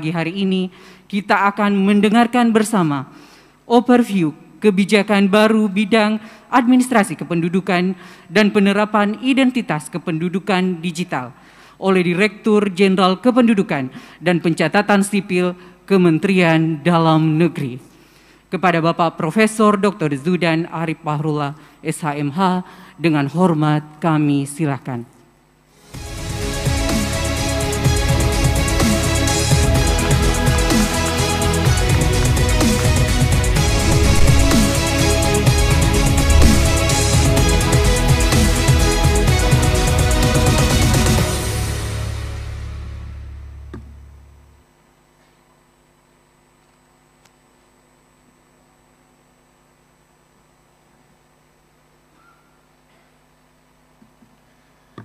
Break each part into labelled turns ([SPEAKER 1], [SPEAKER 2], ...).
[SPEAKER 1] pagi hari ini kita akan mendengarkan bersama overview kebijakan baru bidang administrasi kependudukan dan penerapan identitas kependudukan digital oleh Direktur Jenderal Kependudukan dan Pencatatan Sipil Kementerian Dalam Negeri. Kepada Bapak Profesor Dr. Zudan Arif Fahrullah, SHMH, dengan hormat kami silakan.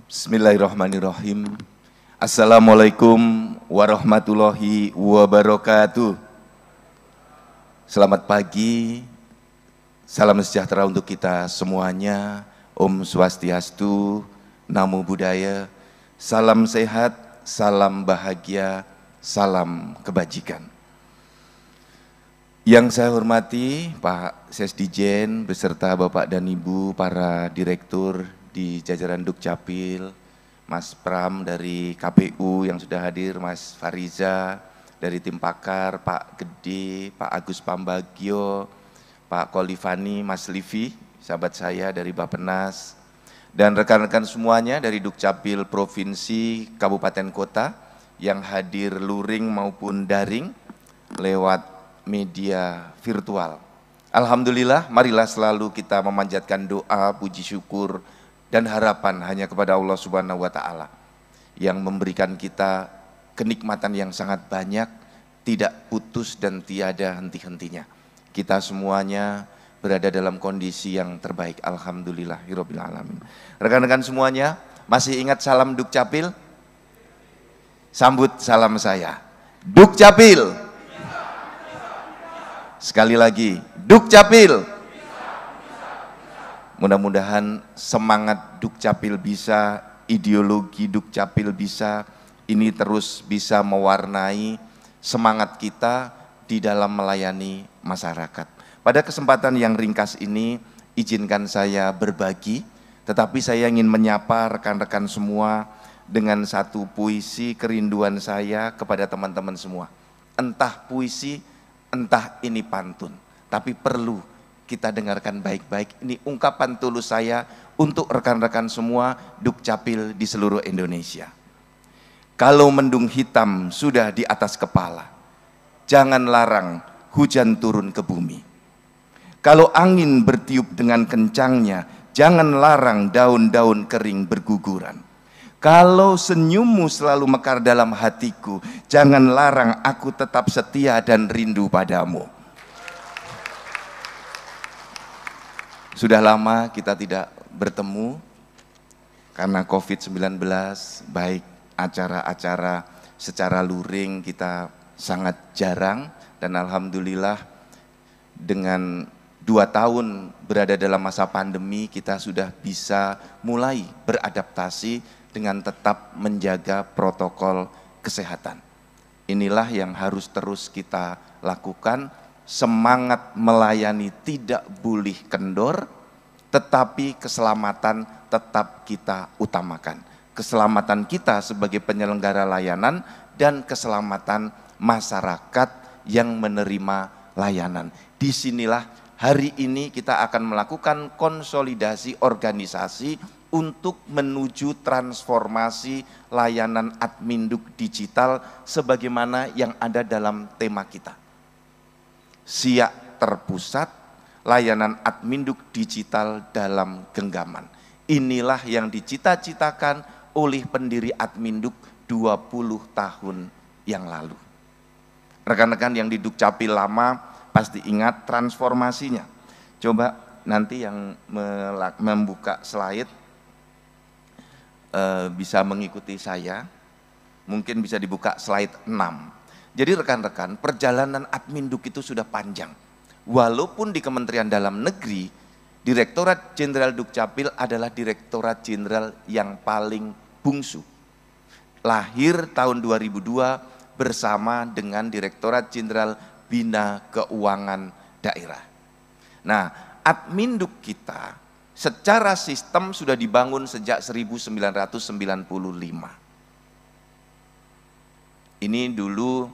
[SPEAKER 2] Bismillahirrahmanirrahim. Assalamualaikum warahmatullahi wabarakatuh. Selamat pagi, salam sejahtera untuk kita semuanya. Om Swastiastu, Namo Buddhaya, salam sehat, salam bahagia, salam kebajikan. Yang saya hormati Pak Sesdijen beserta Bapak dan Ibu para direktur di jajaran Dukcapil, Mas Pram dari KPU yang sudah hadir, Mas Fariza dari tim pakar, Pak Gede, Pak Agus Pambagio, Pak Kolifani, Mas Livi, sahabat saya dari Bappenas, dan rekan-rekan semuanya dari Dukcapil Provinsi, Kabupaten Kota yang hadir luring maupun daring lewat media virtual. Alhamdulillah, marilah selalu kita memanjatkan doa, puji syukur, dan harapan hanya kepada Allah Subhanahu wa Ta'ala yang memberikan kita kenikmatan yang sangat banyak, tidak putus dan tiada henti-hentinya. Kita semuanya berada dalam kondisi yang terbaik, alhamdulillahirabbil alamin. Rekan-rekan semuanya, masih ingat salam Dukcapil? Sambut salam saya. Dukcapil. Sekali lagi, Dukcapil. Mudah-mudahan semangat Dukcapil bisa, ideologi Dukcapil bisa, ini terus bisa mewarnai semangat kita di dalam melayani masyarakat. Pada kesempatan yang ringkas ini, izinkan saya berbagi, tetapi saya ingin menyapa rekan-rekan semua dengan satu puisi kerinduan saya kepada teman-teman semua. Entah puisi, entah ini pantun, tapi perlu kita dengarkan baik-baik. Ini ungkapan tulus saya untuk rekan-rekan semua Dukcapil di seluruh Indonesia. Kalau mendung hitam sudah di atas kepala, jangan larang hujan turun ke bumi. Kalau angin bertiup dengan kencangnya, jangan larang daun-daun kering berguguran. Kalau senyummu selalu mekar dalam hatiku, jangan larang aku tetap setia dan rindu padamu. Sudah lama kita tidak bertemu karena COVID-19, baik acara-acara secara luring kita sangat jarang, dan alhamdulillah dengan 2 tahun berada dalam masa pandemi kita sudah bisa mulai beradaptasi dengan tetap menjaga protokol kesehatan. Inilah yang harus terus kita lakukan. Semangat melayani tidak boleh kendor, tetapi keselamatan tetap kita utamakan. Keselamatan kita sebagai penyelenggara layanan dan keselamatan masyarakat yang menerima layanan. Disinilah hari ini kita akan melakukan konsolidasi organisasi untuk menuju transformasi layanan Adminduk digital sebagaimana yang ada dalam tema kita. Siak terpusat, layanan Adminduk digital dalam genggaman. Inilah yang dicita-citakan oleh pendiri Adminduk 20 tahun yang lalu. Rekan-rekan yang di Dukcapil lama pasti ingat transformasinya. Coba nanti yang membuka slide bisa mengikuti saya. Mungkin bisa dibuka slide 6. Jadi rekan-rekan, perjalanan Adminduk itu sudah panjang. Walaupun di Kementerian Dalam Negeri, Direktorat Jenderal Dukcapil adalah Direktorat Jenderal yang paling bungsu. Lahir tahun 2002 bersama dengan Direktorat Jenderal Bina Keuangan Daerah. Nah, Adminduk kita secara sistem sudah dibangun sejak 1995. Ini dulu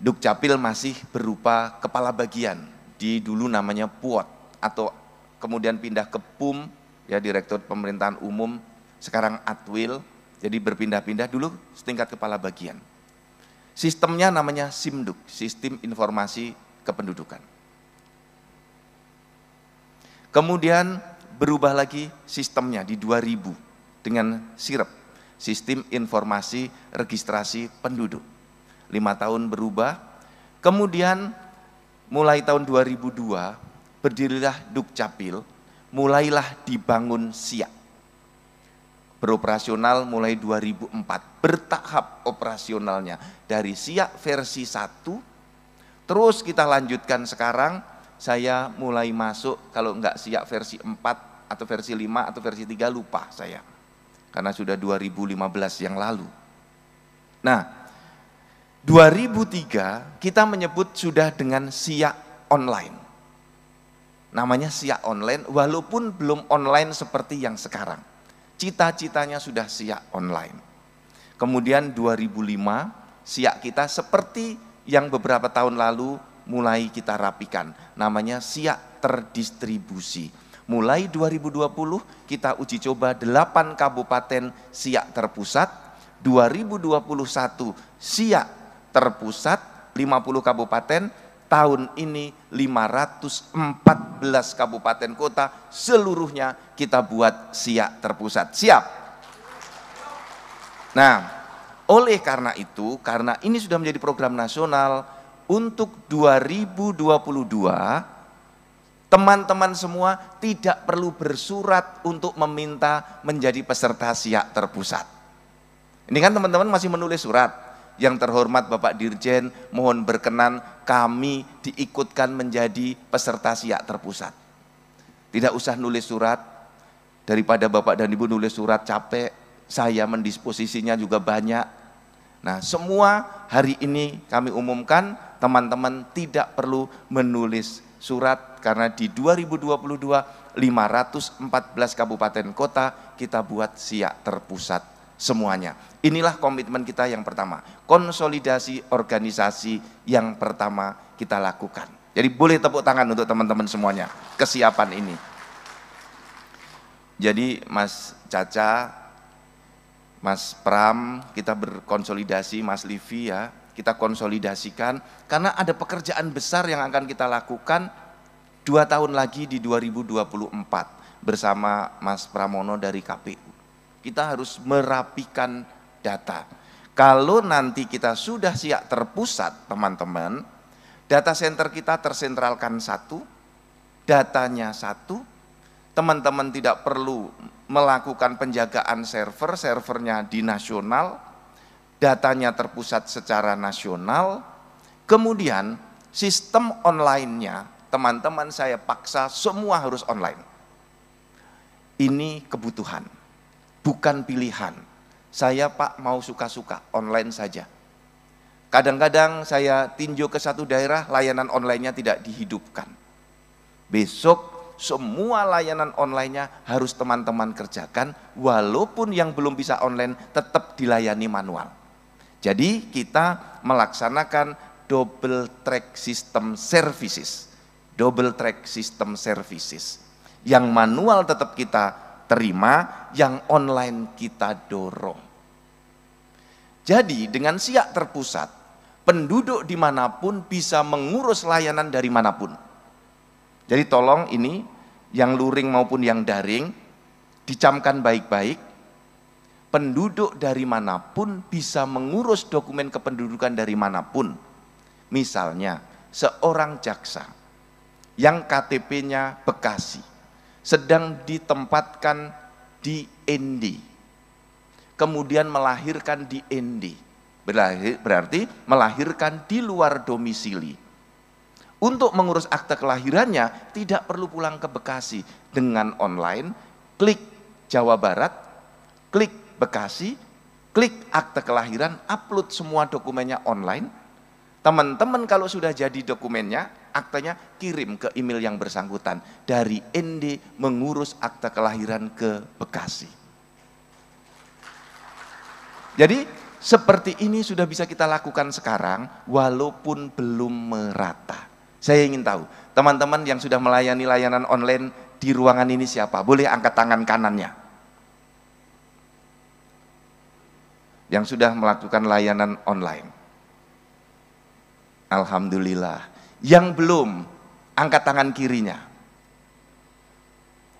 [SPEAKER 2] Dukcapil masih berupa kepala bagian, dulu namanya PUOT, atau kemudian pindah ke PUM, ya Direktur Pemerintahan Umum, sekarang Atwil, jadi berpindah-pindah, dulu setingkat kepala bagian. Sistemnya namanya SIMDUK, Sistem Informasi Kependudukan. Kemudian berubah lagi sistemnya di 2000 dengan SIREP, Sistem Informasi Registrasi Penduduk. 5 tahun berubah, kemudian mulai tahun 2002 berdirilah Dukcapil, mulailah dibangun SIAK. Beroperasional mulai 2004, bertahap operasionalnya dari SIAK versi 1, terus kita lanjutkan sekarang, saya mulai masuk, kalau enggak SIAK versi 4 atau versi 5 atau versi 3 lupa saya, karena sudah 2015 yang lalu. Nah, 2003 kita menyebut sudah dengan SIAK online. Namanya SIAK online walaupun belum online seperti yang sekarang. Cita-citanya sudah SIAK online. Kemudian 2005 SIAK kita seperti yang beberapa tahun lalu mulai kita rapikan. Namanya SIAK terdistribusi. Mulai 2020 kita uji coba 8 kabupaten SIAK terpusat. 2021 SIAK terpusat 50 kabupaten, tahun ini 514 kabupaten kota, seluruhnya kita buat SIAK terpusat. Siap? Nah, oleh karena itu, karena ini sudah menjadi program nasional, untuk 2022, teman-teman semua tidak perlu bersurat untuk meminta menjadi peserta SIAK terpusat. Ini kan teman-teman masih menulis surat. Yang terhormat Bapak Dirjen, mohon berkenan kami diikutkan menjadi peserta SIAK terpusat. Tidak usah nulis surat, daripada Bapak dan Ibu nulis surat capek, saya mendisposisinya juga banyak. Nah, semua hari ini kami umumkan, teman-teman tidak perlu menulis surat, karena di 2022 514 kabupaten kota kita buat SIAK terpusat semuanya. Inilah komitmen kita yang pertama, konsolidasi organisasi yang pertama kita lakukan. Jadi boleh tepuk tangan untuk teman-teman semuanya, kesiapan ini. Jadi Mas Caca, Mas Pram, kita berkonsolidasi, Mas Livi ya, kita konsolidasikan, karena ada pekerjaan besar yang akan kita lakukan 2 tahun lagi di 2024 bersama Mas Pramono dari KPU. Kita harus merapikan data. Kalau nanti kita sudah SIAK terpusat, teman-teman, data center kita tersentralkan satu, datanya satu, teman-teman tidak perlu melakukan penjagaan server, servernya di nasional, datanya terpusat secara nasional, kemudian sistem online-nya, teman-teman saya paksa semua harus online. Ini kebutuhan, bukan pilihan. Saya Pak mau suka-suka, online saja. Kadang-kadang saya tinjau ke satu daerah, layanan online-nya tidak dihidupkan. Besok semua layanan online-nya harus teman-teman kerjakan, walaupun yang belum bisa online tetap dilayani manual. Jadi kita melaksanakan double track system services. Double track system services. Yang manual tetap kita terima, yang online kita dorong. Jadi dengan SIAK terpusat, penduduk dimanapun bisa mengurus layanan dari manapun. Jadi tolong ini, yang luring maupun yang daring, dicamkan baik-baik, penduduk dari manapun bisa mengurus dokumen kependudukan dari manapun. Misalnya, seorang jaksa yang KTP-nya Bekasi, sedang ditempatkan di ND, kemudian melahirkan di ND, berarti melahirkan di luar domisili. Untuk mengurus akte kelahirannya tidak perlu pulang ke Bekasi, dengan online, klik Jawa Barat, klik Bekasi, klik akte kelahiran, upload semua dokumennya online. Teman-teman kalau sudah jadi dokumennya, aktenya kirim ke email yang bersangkutan. Dari ND mengurus akte kelahiran ke Bekasi. Jadi seperti ini sudah bisa kita lakukan sekarang walaupun belum merata. Saya ingin tahu, teman-teman yang sudah melayani layanan online di ruangan ini siapa? Boleh angkat tangan kanannya. Yang sudah melakukan layanan online. Alhamdulillah. Yang belum, angkat tangan kirinya.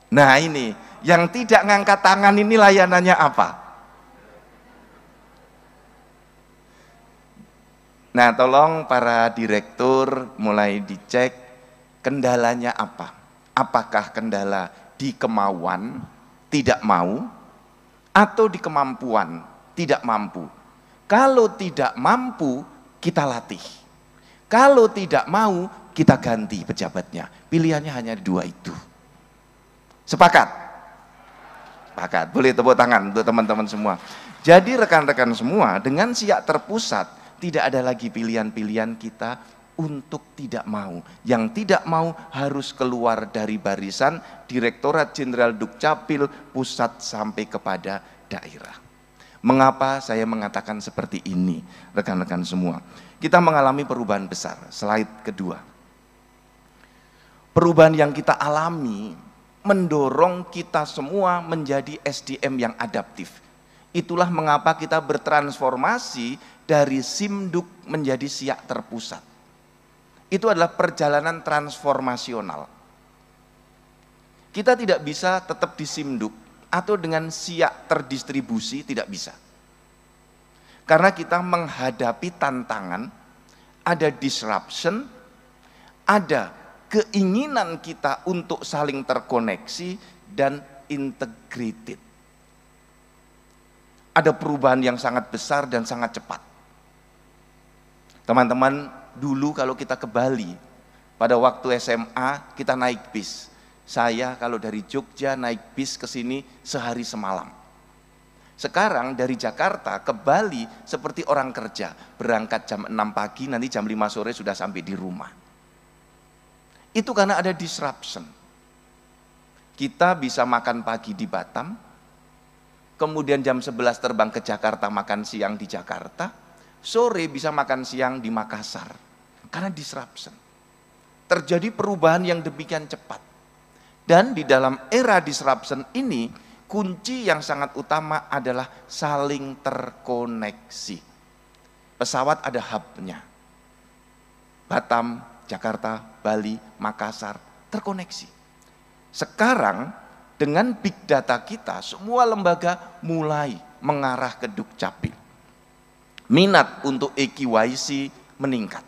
[SPEAKER 2] Nah ini, yang tidak ngangkat tangan ini layanannya apa? Nah tolong para direktur mulai dicek kendalanya apa. Apakah kendala di kemauan, tidak mau, atau di kemampuan, tidak mampu. Kalau tidak mampu, kita latih. Kalau tidak mau, kita ganti pejabatnya. Pilihannya hanya dua itu. Sepakat? Sepakat. Boleh tepuk tangan untuk teman-teman semua. Jadi rekan-rekan semua, dengan Siak Terpusat, tidak ada lagi pilihan-pilihan kita untuk tidak mau. Yang tidak mau harus keluar dari barisan Direktorat Jenderal Dukcapil pusat sampai kepada daerah. Mengapa saya mengatakan seperti ini, rekan-rekan semua? Kita mengalami perubahan besar. Slide kedua. Perubahan yang kita alami mendorong kita semua menjadi SDM yang adaptif. Itulah mengapa kita bertransformasi dari Simduk menjadi Siak Terpusat. Itu adalah perjalanan transformasional. Kita tidak bisa tetap di Simduk atau dengan Siak terdistribusi, tidak bisa. Karena kita menghadapi tantangan, ada disruption, ada keinginan kita untuk saling terkoneksi dan integrated. Ada perubahan yang sangat besar dan sangat cepat. Teman-teman, dulu kalau kita ke Bali, pada waktu SMA kita naik bis. Saya kalau dari Jogja naik bis ke sini sehari semalam. Sekarang dari Jakarta ke Bali seperti orang kerja. Berangkat jam 6 pagi, nanti jam 5 sore sudah sampai di rumah. Itu karena ada disruption. Kita bisa makan pagi di Batam, kemudian jam 11 terbang ke Jakarta, makan siang di Jakarta, sore bisa makan siang di Makassar. Karena disruption. Terjadi perubahan yang demikian cepat. Dan di dalam era disruption ini, kunci yang sangat utama adalah saling terkoneksi. Pesawat ada hub-nya. Batam, Jakarta, Bali, Makassar, terkoneksi. Sekarang dengan big data kita, semua lembaga mulai mengarah ke Dukcapil. Minat untuk EKYC meningkat.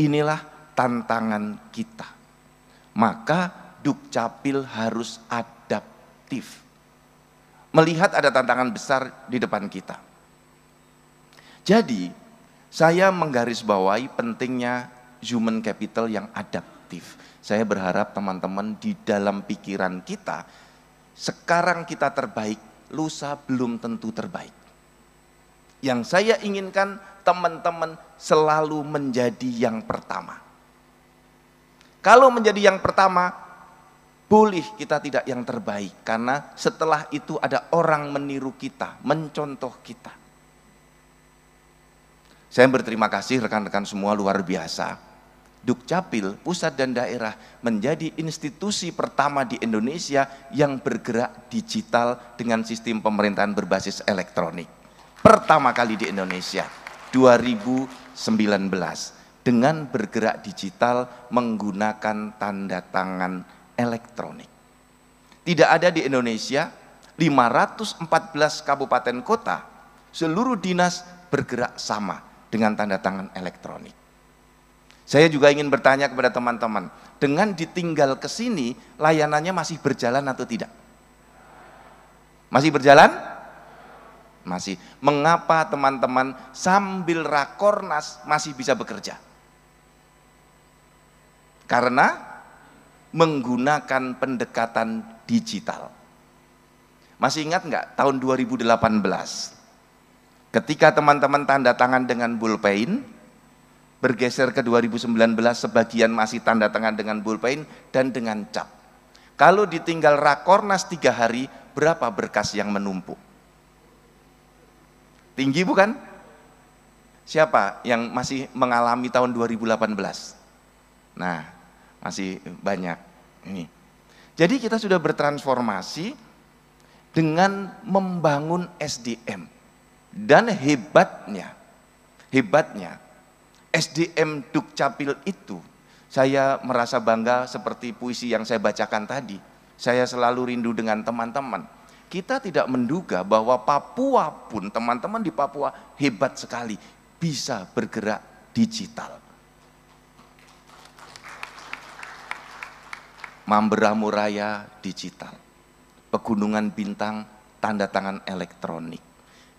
[SPEAKER 2] Inilah tantangan kita. Maka Dukcapil harus adaptif. Melihat ada tantangan besar di depan kita. Jadi, saya menggarisbawahi pentingnya human capital yang adaptif. Saya berharap teman-teman di dalam pikiran kita, sekarang kita terbaik, lusa belum tentu terbaik. Yang saya inginkan teman-teman selalu menjadi yang pertama. Kalau menjadi yang pertama, boleh kita tidak yang terbaik, karena setelah itu ada orang meniru kita, mencontoh kita. Saya berterima kasih rekan-rekan semua, luar biasa. Dukcapil, pusat dan daerah menjadi institusi pertama di Indonesia yang bergerak digital dengan sistem pemerintahan berbasis elektronik. Pertama kali di Indonesia, 2019, dengan bergerak digital menggunakan tanda tangan elektronik. Tidak ada di Indonesia 514 kabupaten kota, seluruh dinas bergerak sama dengan tanda tangan elektronik. Saya juga ingin bertanya kepada teman-teman, dengan ditinggal ke sini, layanannya masih berjalan atau tidak? Masih berjalan? Masih. Mengapa teman-teman sambil rakornas masih bisa bekerja? Karena menggunakan pendekatan digital. Masih ingat nggak tahun 2018? Ketika teman-teman tanda tangan dengan bullpen, bergeser ke 2019 sebagian masih tanda tangan dengan bullpen dan dengan cap. Kalau ditinggal Rakornas 3 hari, berapa berkas yang menumpuk? Tinggi bukan? Siapa yang masih mengalami tahun 2018? Nah, masih banyak ini. Jadi kita sudah bertransformasi dengan membangun SDM. Dan hebatnya SDM Dukcapil itu, saya merasa bangga seperti puisi yang saya bacakan tadi. Saya selalu rindu dengan teman-teman. Kita tidak menduga bahwa Papua pun, teman-teman di Papua hebat sekali, bisa bergerak digital. Mamberamo Raya digital, Pegunungan Bintang tanda tangan elektronik,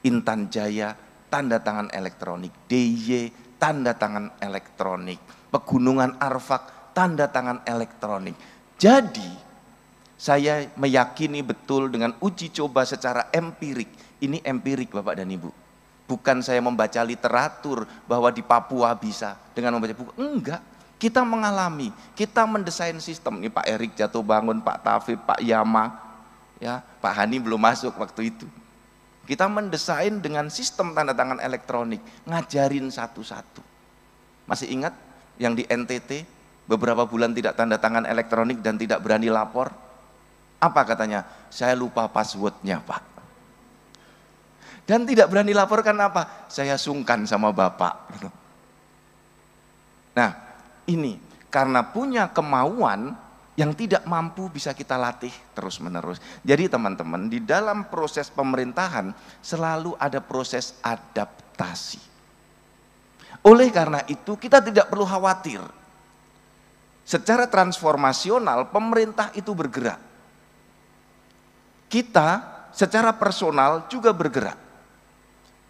[SPEAKER 2] Intan Jaya tanda tangan elektronik, DIY tanda tangan elektronik, Pegunungan Arfak tanda tangan elektronik. Jadi saya meyakini betul dengan uji coba secara empirik. Ini empirik Bapak dan Ibu. Bukan saya membaca literatur bahwa di Papua bisa dengan membaca buku. Enggak, kita mengalami, kita mendesain sistem. Ini Pak Erik Jatuh Bangun, Pak Tafib, Pak Yama, ya, Pak Hani belum masuk waktu itu. Kita mendesain dengan sistem tanda tangan elektronik, ngajarin satu-satu. Masih ingat yang di NTT beberapa bulan tidak tanda tangan elektronik dan tidak berani lapor? Apa katanya? Saya lupa passwordnya Pak. Dan tidak berani laporkan apa? Saya sungkan sama Bapak. Nah ini karena punya kemauan, yang tidak mampu bisa kita latih terus menerus. Jadi teman-teman, di dalam proses pemerintahan selalu ada proses adaptasi. Oleh karena itu kita tidak perlu khawatir. Secara transformasional pemerintah itu bergerak. Kita secara personal juga bergerak.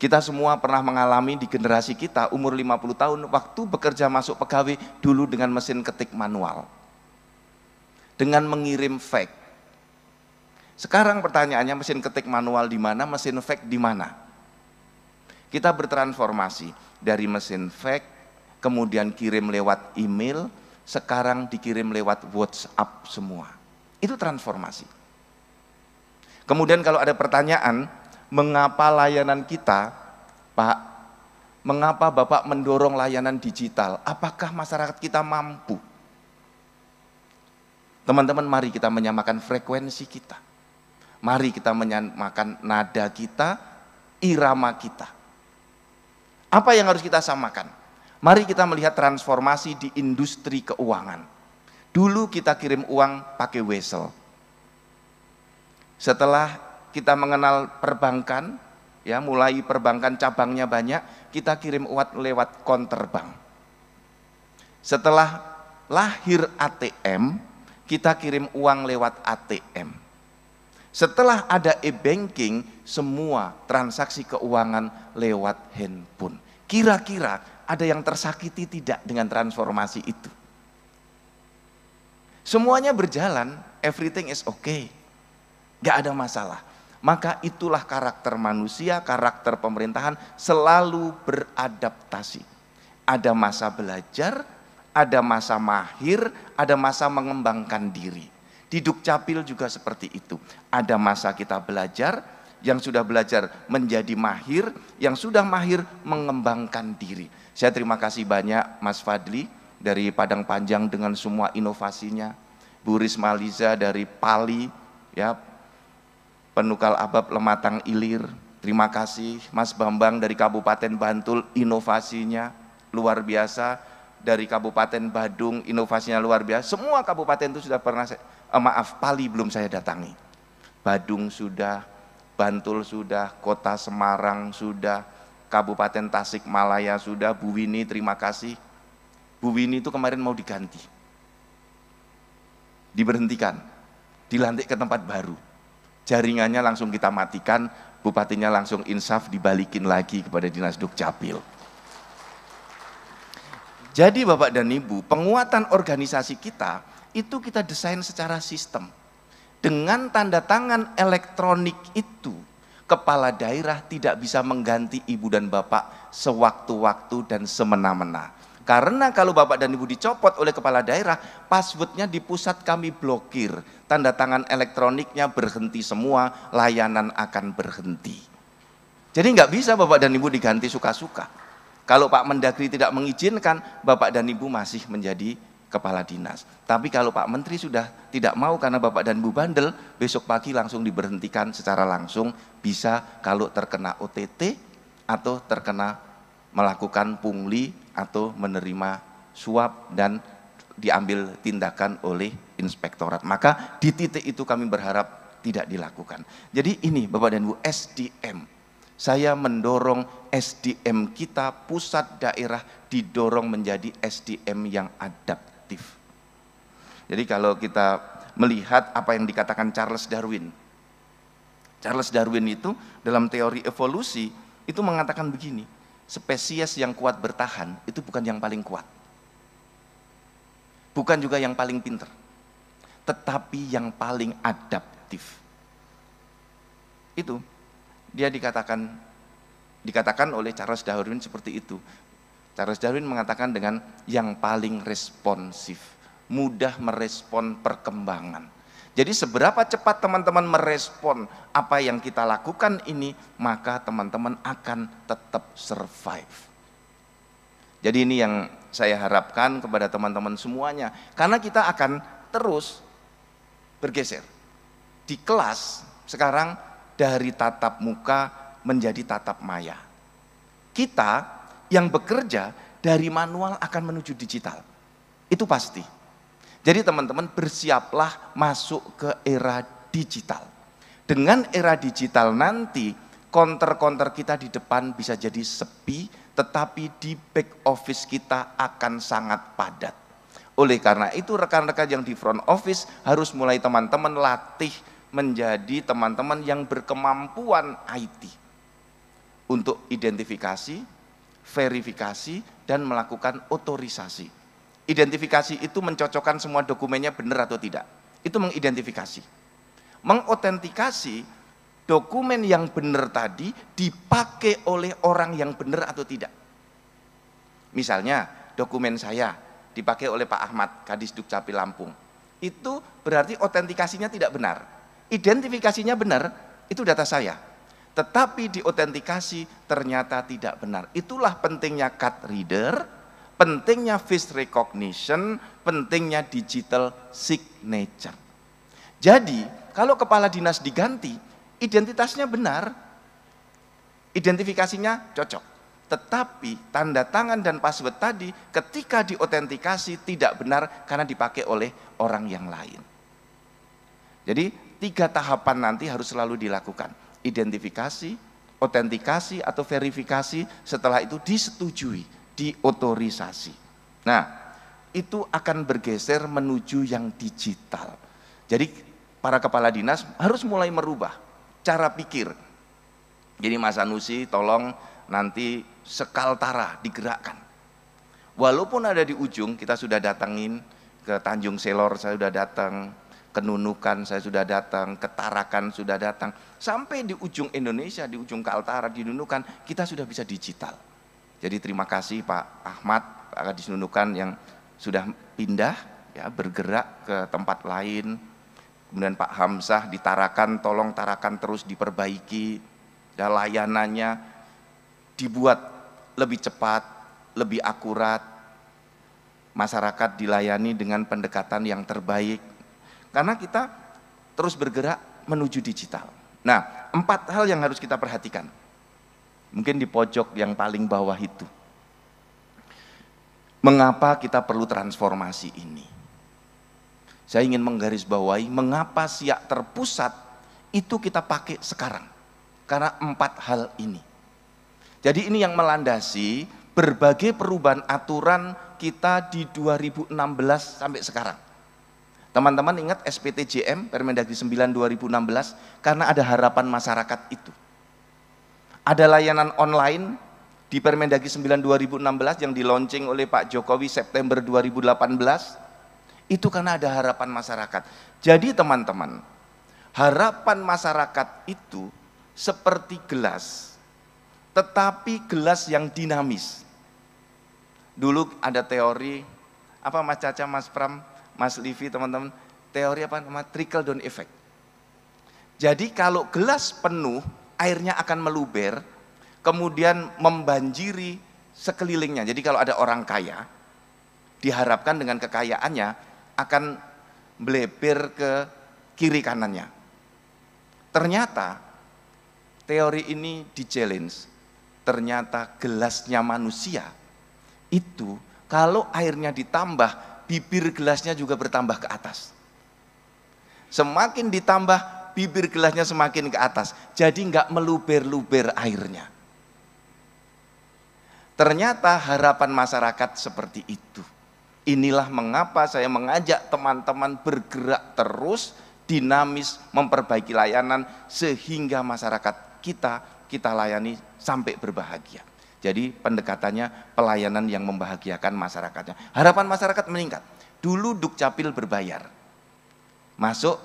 [SPEAKER 2] Kita semua pernah mengalami di generasi kita umur 50 tahun waktu bekerja masuk pegawai dulu dengan mesin ketik manual. Dengan mengirim fax. Sekarang pertanyaannya mesin ketik manual di mana, mesin fax di mana? Kita bertransformasi dari mesin fax, kemudian kirim lewat email, sekarang dikirim lewat WhatsApp semua. Itu transformasi. Kemudian kalau ada pertanyaan, mengapa layanan kita, Pak, mengapa Bapak mendorong layanan digital? Apakah masyarakat kita mampu? Teman-teman, mari kita menyamakan frekuensi kita. Mari kita menyamakan nada kita, irama kita. Apa yang harus kita samakan? Mari kita melihat transformasi di industri keuangan. Dulu kita kirim uang pakai wesel. Setelah kita mengenal perbankan, ya mulai perbankan cabangnya banyak, kita kirim uang lewat counterbank. Setelah lahir ATM, kita kirim uang lewat ATM. Setelah ada e-banking, semua transaksi keuangan lewat handphone. Kira-kira ada yang tersakiti tidak dengan transformasi itu? Semuanya berjalan, everything is okay. Gak ada masalah. Maka itulah karakter manusia, karakter pemerintahan selalu beradaptasi. Ada masa belajar, ada masa mahir, ada masa mengembangkan diri. Di Dukcapil juga seperti itu. Ada masa kita belajar, yang sudah belajar menjadi mahir, yang sudah mahir mengembangkan diri. Saya terima kasih banyak Mas Fadli dari Padang Panjang dengan semua inovasinya. Bu Risma Liza dari Pali, ya, Penukal Abab Lematang Ilir. Terima kasih Mas Bambang dari Kabupaten Bantul, inovasinya luar biasa. Dari Kabupaten Badung, inovasinya luar biasa. Semua kabupaten itu sudah pernah, Pali belum saya datangi. Badung sudah, Bantul sudah, Kota Semarang sudah, Kabupaten Tasikmalaya sudah. Bu Wini terima kasih. Bu Wini itu kemarin mau diganti. Diberhentikan, dilantik ke tempat baru. Jaringannya langsung kita matikan, bupatinya langsung insaf dibalikin lagi kepada Dinas Dukcapil. Jadi Bapak dan Ibu, penguatan organisasi kita itu kita desain secara sistem. Dengan tanda tangan elektronik itu, Kepala daerah tidak bisa mengganti ibu dan bapak sewaktu-waktu dan semena-mena. Karena kalau bapak dan ibu dicopot oleh kepala daerah, passwordnya di pusat kami blokir. Tanda tangan elektroniknya berhenti semua, layanan akan berhenti. Jadi nggak bisa bapak dan ibu diganti suka-suka. Kalau Pak Mendagri tidak mengizinkan, bapak dan ibu masih menjadi kepala dinas. Tapi kalau Pak Menteri sudah tidak mau karena bapak dan ibu bandel, besok pagi langsung diberhentikan secara langsung, bisa kalau terkena OTT atau terkena melakukan pungli atau menerima suap dan diambil tindakan oleh inspektorat. Maka di titik itu kami berharap tidak dilakukan. Jadi ini Bapak dan Ibu, SDM. Saya mendorong SDM kita pusat daerah didorong menjadi SDM yang adaptif. Jadi kalau kita melihat apa yang dikatakan Charles Darwin. Charles Darwin itu dalam teori evolusi itu mengatakan begini, spesies yang kuat bertahan itu bukan yang paling kuat. Bukan juga yang paling pinter, tetapi yang paling adaptif. Itu dia dikatakan oleh Charles Darwin seperti itu. Charles Darwin mengatakan dengan yang paling responsif, mudah merespon perkembangan. Jadi seberapa cepat teman-teman merespon apa yang kita lakukan ini, maka teman-teman akan tetap survive. Jadi ini yang saya harapkan kepada teman-teman semuanya, karena kita akan terus bergeser. Di kelas sekarang dari tatap muka menjadi tatap maya. Kita yang bekerja dari manual akan menuju digital. Itu pasti. Jadi teman-teman bersiaplah masuk ke era digital. Dengan era digital nanti counter-counter kita di depan bisa jadi sepi, tetapi di back office kita akan sangat padat. Oleh karena itu rekan-rekan yang di front office harus mulai teman-teman latih menjadi teman-teman yang berkemampuan IT untuk identifikasi, verifikasi, dan melakukan otorisasi. Identifikasi itu mencocokkan semua dokumennya benar atau tidak. Itu mengidentifikasi. Mengotentikasi dokumen yang benar tadi dipakai oleh orang yang benar atau tidak. Misalnya dokumen saya dipakai oleh Pak Ahmad, Kadis Dukcapil Lampung. Itu berarti otentikasinya tidak benar. Identifikasinya benar, itu data saya. Tetapi diautentikasi ternyata tidak benar. Itulah pentingnya card reader, pentingnya face recognition, pentingnya digital signature. Jadi, kalau kepala dinas diganti, identitasnya benar, identifikasinya cocok. Tetapi tanda tangan dan password tadi ketika diautentikasi tidak benar karena dipakai oleh orang yang lain. Jadi 3 tahapan nanti harus selalu dilakukan. Identifikasi, autentikasi atau verifikasi, setelah itu disetujui, diotorisasi. Nah, itu akan bergeser menuju yang digital. Jadi para kepala dinas harus mulai merubah cara pikir. Jadi Mas Sanusi tolong nanti Sekaltara digerakkan. Walaupun ada di ujung, kita sudah datangin ke Tanjung Selor, saya sudah datang, ke Nunukan saya sudah datang, ke Tarakan sudah datang, sampai di ujung Indonesia, di ujung Kaltara, di Nunukan, kita sudah bisa digital. Jadi terima kasih Pak Ahmad, Pak Kadis Nunukan yang sudah pindah, ya, bergerak ke tempat lain. Kemudian Pak Hamzah di Tarakan, tolong Tarakan terus diperbaiki, dan layanannya dibuat lebih cepat, lebih akurat, masyarakat dilayani dengan pendekatan yang terbaik. Karena kita terus bergerak menuju digital. Nah, 4 hal yang harus kita perhatikan. Mungkin di pojok yang paling bawah itu. Mengapa kita perlu transformasi ini? Saya ingin menggarisbawahi mengapa Siak terpusat itu kita pakai sekarang. Karena 4 hal ini. Jadi ini yang melandasi berbagai perubahan aturan kita di 2016 sampai sekarang. Teman-teman ingat SPTJM Permendagri 9 2016 karena ada harapan masyarakat itu. Ada layanan online di Permendagri 9 2016 yang di-launching oleh Pak Jokowi September 2018. Itu karena ada harapan masyarakat. Jadi teman-teman, harapan masyarakat itu seperti gelas, tetapi gelas yang dinamis. Dulu ada teori, apa Mas Caca, Mas Pram, Mas Livi, teman-teman, teori apa namanya? Trickle down effect. Jadi kalau gelas penuh, airnya akan meluber, kemudian membanjiri sekelilingnya. Jadi kalau ada orang kaya, diharapkan dengan kekayaannya akan melebar ke kiri kanannya. Ternyata teori ini di-challenge. Ternyata gelasnya manusia itu kalau airnya ditambah, bibir gelasnya juga bertambah ke atas. Semakin ditambah, bibir gelasnya semakin ke atas. Jadi nggak meluber-luber airnya. Ternyata harapan masyarakat seperti itu. Inilah mengapa saya mengajak teman-teman bergerak terus, dinamis, memperbaiki layanan sehingga masyarakat kita layani sampai berbahagia. Jadi pendekatannya pelayanan yang membahagiakan masyarakatnya. Harapan masyarakat meningkat. Dulu Dukcapil berbayar, masuk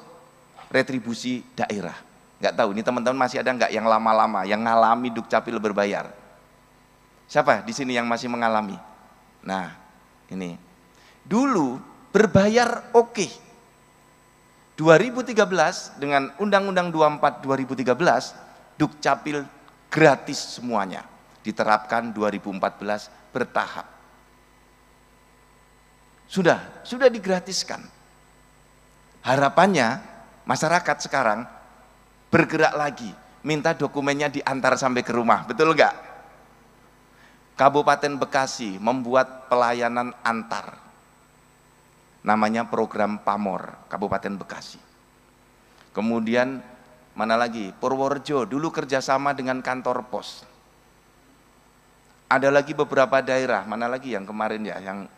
[SPEAKER 2] retribusi daerah. Nggak tahu ini teman-teman masih ada nggak yang lama-lama yang ngalami Dukcapil berbayar? Siapa di sini yang masih mengalami? Nah, ini dulu berbayar oke. 2013 dengan Undang-Undang 24 2013 Dukcapil gratis semuanya. Diterapkan 2014 bertahap. Sudah digratiskan. Harapannya masyarakat sekarang bergerak lagi, minta dokumennya diantar sampai ke rumah, betul enggak? Kabupaten Bekasi membuat pelayanan antar. Namanya program Pamor, Kabupaten Bekasi. Kemudian mana lagi? Purworejo dulu kerjasama dengan kantor pos. Ada lagi beberapa daerah, mana lagi yang kemarin ya, yang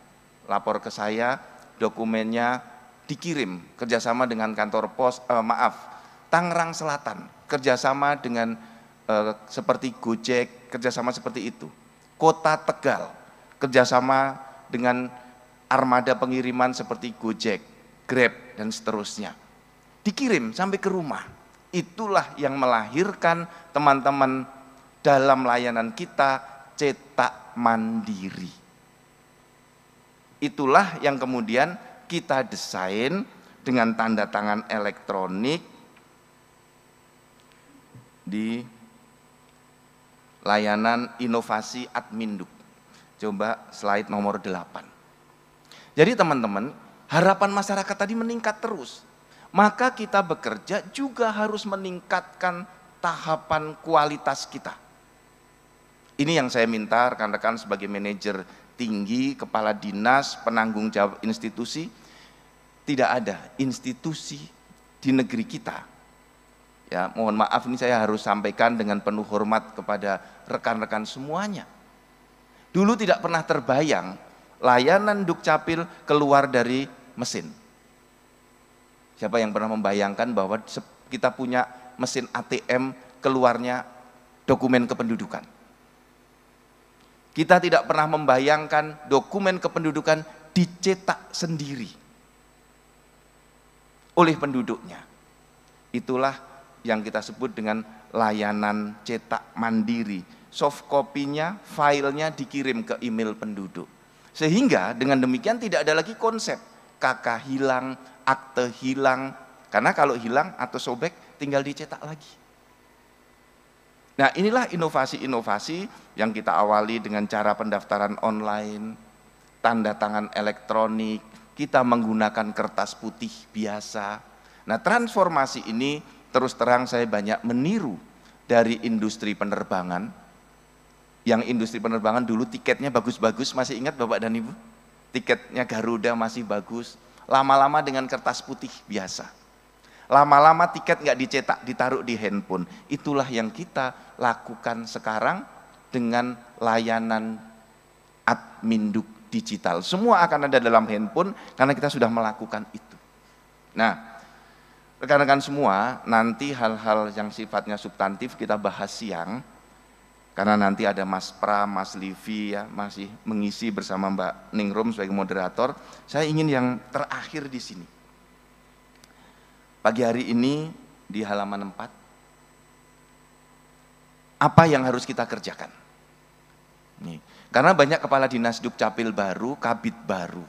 [SPEAKER 2] lapor ke saya, dokumennya dikirim kerjasama dengan kantor pos, Tangerang Selatan kerjasama dengan seperti Gojek, kerjasama seperti itu. Kota Tegal kerjasama dengan armada pengiriman seperti Gojek, Grab dan seterusnya. Dikirim sampai ke rumah. Itulah yang melahirkan teman-teman dalam layanan kita cetak mandiri. Itulah yang kemudian kita desain dengan tanda tangan elektronik di layanan inovasi Adminduk. Coba slide nomor 8. Jadi teman-teman, harapan masyarakat tadi meningkat terus. Maka kita bekerja juga harus meningkatkan tahapan kualitas kita. Ini yang saya minta rekan-rekan sebagai manajer tinggi, kepala dinas, penanggung jawab institusi. Tidak ada institusi di negeri kita. Ya, mohon maaf ini saya harus sampaikan dengan penuh hormat kepada rekan-rekan semuanya. Dulu tidak pernah terbayang layanan Dukcapil keluar dari mesin. Siapa yang pernah membayangkan bahwa kita punya mesin ATM keluarnya dokumen kependudukan? Kita tidak pernah membayangkan dokumen kependudukan dicetak sendiri oleh penduduknya. Itulah yang kita sebut dengan layanan cetak mandiri. Soft copy-nya, filenya dikirim ke email penduduk. Sehingga dengan demikian tidak ada lagi konsep KK hilang, akte hilang. Karena kalau hilang atau sobek tinggal dicetak lagi. Nah, inilah inovasi-inovasi yang kita awali dengan cara pendaftaran online, tanda tangan elektronik, kita menggunakan kertas putih biasa. Nah, transformasi ini terus terang saya banyak meniru dari industri penerbangan. Yang industri penerbangan dulu tiketnya bagus-bagus, masih ingat Bapak dan Ibu? Tiketnya Garuda masih bagus, lama-lama dengan kertas putih biasa. Lama-lama tiket nggak dicetak, ditaruh di handphone. Itulah yang kita lakukan sekarang dengan layanan Adminduk digital. Semua akan ada dalam handphone karena kita sudah melakukan itu. Nah, rekan-rekan semua, nanti hal-hal yang sifatnya substantif kita bahas siang. Karena nanti ada Mas Pram, Mas Livi ya masih mengisi bersama Mbak Ningrum sebagai moderator. Saya ingin yang terakhir di sini. Pagi hari ini di halaman 4 Apa yang harus kita kerjakan? Nih, karena banyak kepala dinas Dukcapil baru, Kabid baru.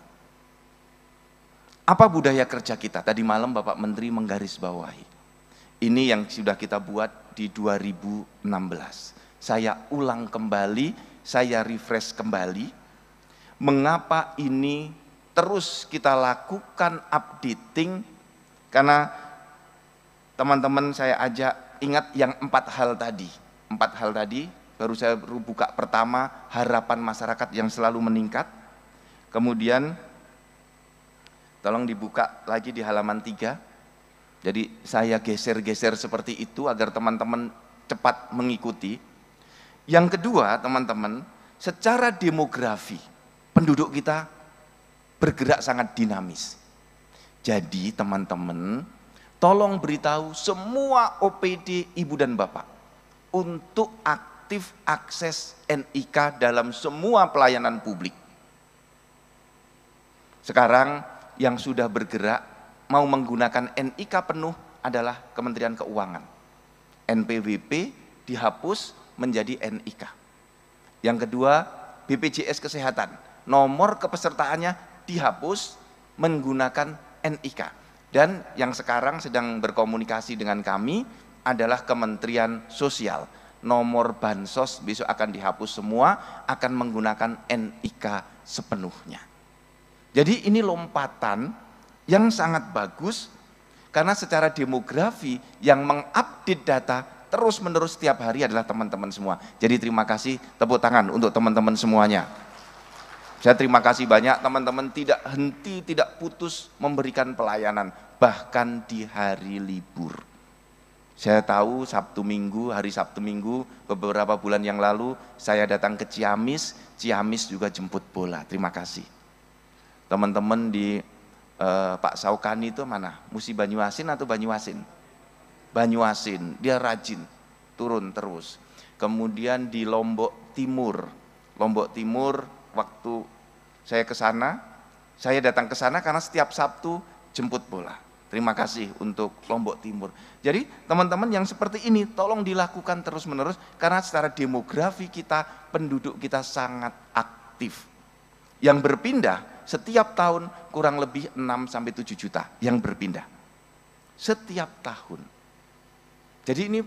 [SPEAKER 2] Apa budaya kerja kita? Tadi malam Bapak Menteri menggarisbawahi. Ini yang sudah kita buat di 2016. Saya ulang kembali, saya refresh kembali. Mengapa ini terus kita lakukan updating? Karena teman-teman saya ajak ingat yang 4 hal tadi. 4 hal tadi, baru saya buka pertama, harapan masyarakat yang selalu meningkat. Kemudian, tolong dibuka lagi di halaman 3. Jadi saya geser-geser seperti itu agar teman-teman cepat mengikuti. Yang kedua, teman-teman, secara demografi, penduduk kita bergerak sangat dinamis. Jadi teman-teman, tolong beritahu semua OPD Ibu dan Bapak untuk aktif akses NIK dalam semua pelayanan publik. Sekarang yang sudah bergerak mau menggunakan NIK penuh adalah Kementerian Keuangan. NPWP dihapus menjadi NIK. Yang kedua, BPJS Kesehatan, nomor kepesertaannya dihapus menggunakan NIK. Dan yang sekarang sedang berkomunikasi dengan kami adalah Kementerian Sosial. Nomor bansos besok akan dihapus semua, akan menggunakan NIK sepenuhnya. Jadi ini lompatan yang sangat bagus, karena secara demografi yang mengupdate data terus-menerus setiap hari adalah teman-teman semua. Jadi terima kasih, tepuk tangan untuk teman-teman semuanya. Saya terima kasih banyak, teman-teman tidak henti, tidak putus memberikan pelayanan, bahkan di hari libur. Saya tahu Sabtu Minggu, hari Sabtu Minggu, beberapa bulan yang lalu, saya datang ke Ciamis, Ciamis juga jemput bola, terima kasih. Teman-teman di Pak Saukani itu mana? Musi Banyuasin atau Banyuasin? Banyuasin, dia rajin, turun terus. Kemudian di Lombok Timur, waktu saya ke sana, saya datang ke sana karena setiap Sabtu jemput bola. Terima kasih untuk Lombok Timur. Jadi teman-teman yang seperti ini tolong dilakukan terus-menerus, karena secara demografi kita, penduduk kita sangat aktif. Yang berpindah setiap tahun kurang lebih 6-7 juta yang berpindah. Setiap tahun. Jadi ini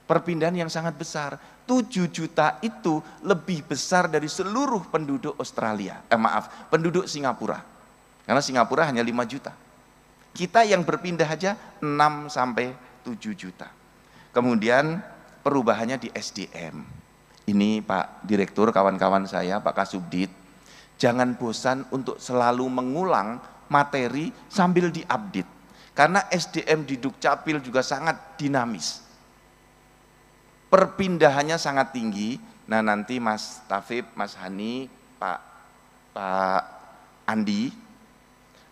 [SPEAKER 2] perpindahan yang sangat besar. 7 juta itu lebih besar dari seluruh penduduk Australia. Penduduk Singapura. Karena Singapura hanya 5 juta. Kita yang berpindah aja 6-7 juta. Kemudian perubahannya di SDM. Ini Pak Direktur, kawan-kawan saya, Pak Kasubdit, jangan bosan untuk selalu mengulang materi sambil diupdate. Karena SDM di Dukcapil juga sangat dinamis. Perpindahannya sangat tinggi. Nah nanti Mas Tafib, Mas Hani, Pak Andi,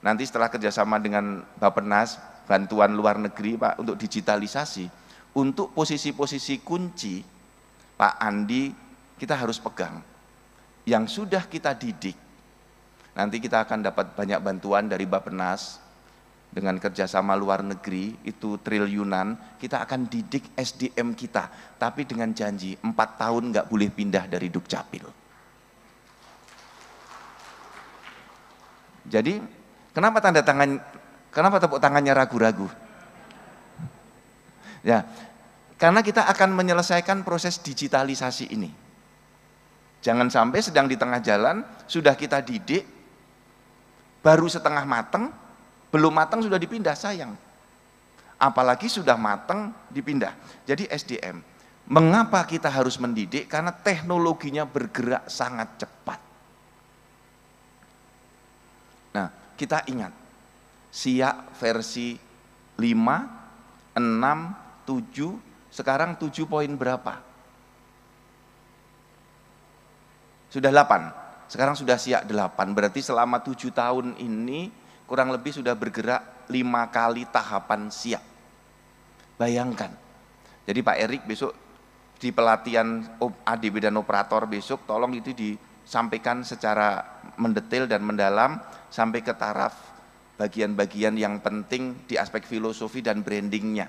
[SPEAKER 2] nanti setelah kerjasama dengan Bappenas, bantuan luar negeri Pak untuk digitalisasi, untuk posisi-posisi kunci, Pak Andi kita harus pegang. Yang sudah kita didik, nanti kita akan dapat banyak bantuan dari Bappenas, dengan kerjasama luar negeri, itu triliunan, kita akan didik SDM kita, tapi dengan janji 4 tahun nggak boleh pindah dari Dukcapil. Jadi, kenapa tepuk tangannya ragu-ragu? Ya, karena kita akan menyelesaikan proses digitalisasi ini. Jangan sampai sedang di tengah jalan, sudah kita didik, baru setengah mateng, belum matang sudah dipindah, sayang. Apalagi sudah matang dipindah. Jadi SDM, mengapa kita harus mendidik? Karena teknologinya bergerak sangat cepat. Nah, kita ingat, SIAK versi 5, 6, 7, sekarang 7 poin berapa? Sudah 8, sekarang sudah SIAK 8, berarti selama 7 tahun ini kurang lebih sudah bergerak 5 kali tahapan SIAK. Bayangkan, jadi Pak Erik besok di pelatihan ADB dan operator besok, tolong itu disampaikan secara mendetail dan mendalam, sampai ke taraf bagian-bagian yang penting di aspek filosofi dan brandingnya.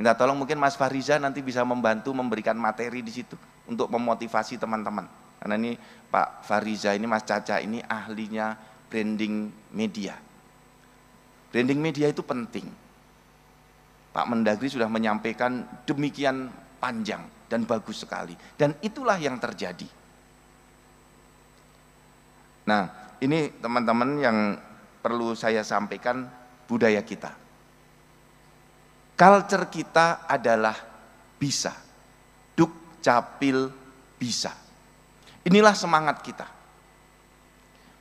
[SPEAKER 2] Minta tolong mungkin Mas Fariza nanti bisa membantu memberikan materi di situ untuk memotivasi teman-teman. Karena ini Pak Fariza ini, Mas Caca ini ahlinya branding media. Branding media itu penting. Pak Mendagri sudah menyampaikan demikian panjang dan bagus sekali. Dan itulah yang terjadi. Nah, ini teman-teman yang perlu saya sampaikan, budaya kita. Culture kita adalah bisa. Dukcapil bisa. Inilah semangat kita.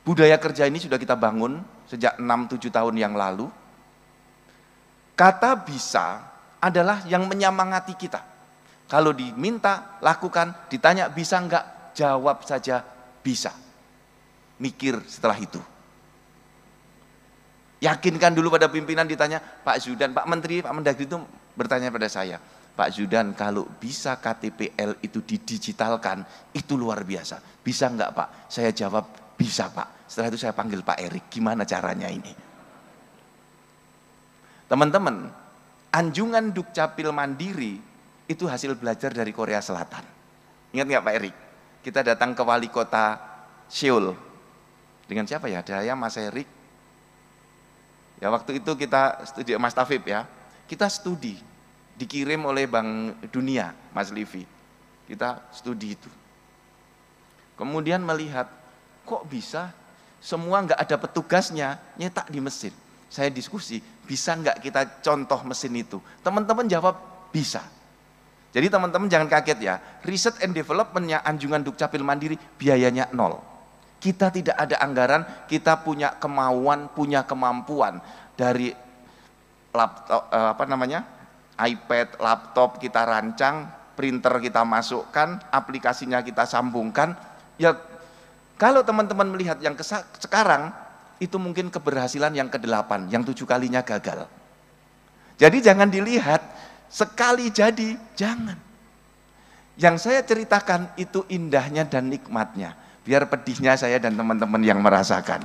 [SPEAKER 2] Budaya kerja ini sudah kita bangun sejak 6-7 tahun yang lalu. Kata bisa adalah yang menyemangati kita. Kalau diminta, lakukan, ditanya bisa enggak, jawab saja bisa. Mikir setelah itu. Yakinkan dulu pada pimpinan, ditanya, Pak Zudan, Pak Menteri, Pak Mendagri itu bertanya pada saya, Pak Zudan, kalau bisa KTPL itu didigitalkan, itu luar biasa. Bisa enggak Pak? Saya jawab, bisa Pak. Setelah itu saya panggil Pak Erik, gimana caranya ini? Teman-teman, anjungan Dukcapil Mandiri itu hasil belajar dari Korea Selatan. Ingat nggak Pak Erik? Kita datang ke wali kota Seoul. Dengan siapa ya? Ada Mas Erik. Ya waktu itu kita studi, Mas Tafib ya. Kita studi, dikirim oleh Bank Dunia, Mas Livi. Kita studi itu. Kemudian melihat, kok bisa semua nggak ada petugasnya, nyetak di mesin. Saya diskusi, bisa nggak kita contoh mesin itu? Teman-teman jawab, bisa. Jadi teman-teman jangan kaget ya, riset and development-nya Anjungan Dukcapil Mandiri biayanya 0. Kita tidak ada anggaran, kita punya kemauan, punya kemampuan dari laptop, iPad, laptop kita rancang, printer kita masukkan, aplikasinya kita sambungkan. Ya kalau teman-teman melihat yang sekarang, itu mungkin keberhasilan yang ke-8, yang 7 kalinya gagal. Jadi jangan dilihat sekali jadi, jangan. Yang saya ceritakan itu indahnya dan nikmatnya. Biar pedihnya saya dan teman-teman yang merasakan.